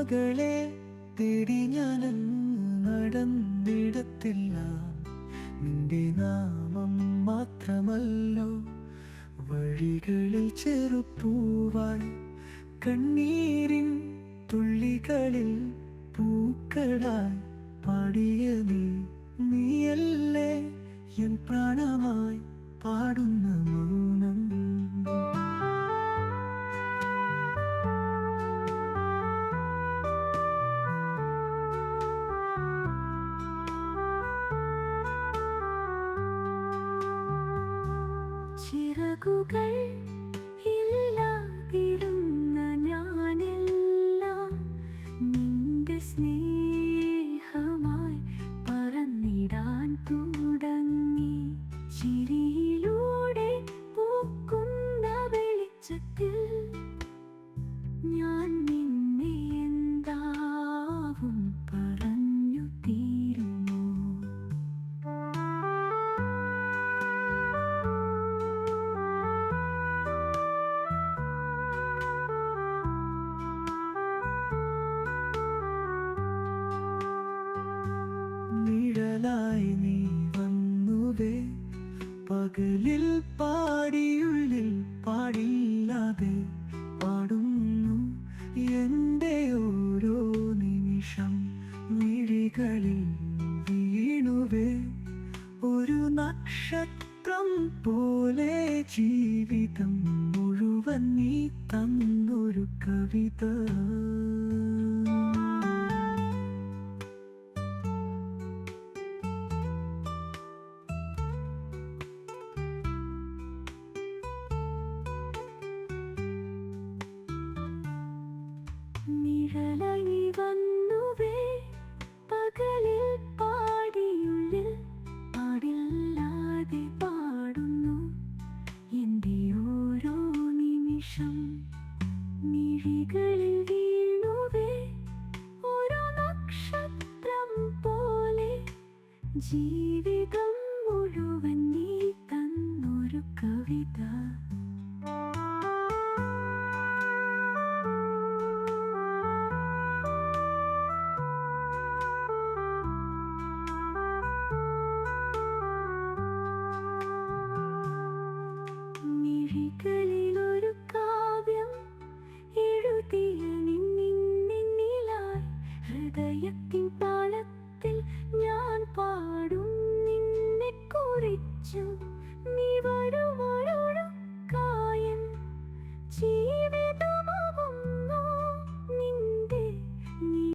മകളെ തേടി ഞാൻ നടന്നിടത്തില്ല. നിന്റെ നാമം മാത്രമല്ലോ വഴികളിൽ ചെറുപ്പൂവായി, കണ്ണീരിൻ തുള്ളികളിൽ പൂക്കളായി പാടിയ നീയല്ലേ എൻ പ്രാണമായി പാടുന്ന മൗനം. ചിറകുകൾ ഇല്ലാതിരുന്ന ഞാനെല്ലാം നിന്റെ സ്നേഹമായി പറന്നിടാൻ തുടങ്ങി. ചിരിയിലൂടെ പൂക്കുന്ന വെളിച്ചത്തിൽ ഞാൻ നിന്നെ എന്താവും പറഞ്ഞു തീരുമോ? നിഴലായി നീ വന്നുവേ, പകലിൽ പാടിയുള്ളിൽ പാടില്ലാതെ പാടുന്നു എൻ്റെ ഓരോ നിമിഷം. മിഴികളിൽ വീണുവേ ഒരു നക്ഷത്രം പോലെ, ജീവിതം മുഴുവൻ നീ തന്നൊരു കവിത. നിഴലായി വന്നുവേ, പകലിൽ പാടിയുള്ളിൽ പാടില്ലാതെ പാടുന്നു എൻ്റെ ഓരോ നിമിഷം. മിഴികളിൽ വീണുവേ ഒരു നക്ഷത്രം പോലെ, ജീവിതം മുഴുവൻ നീ തന്നൊരു കവിത.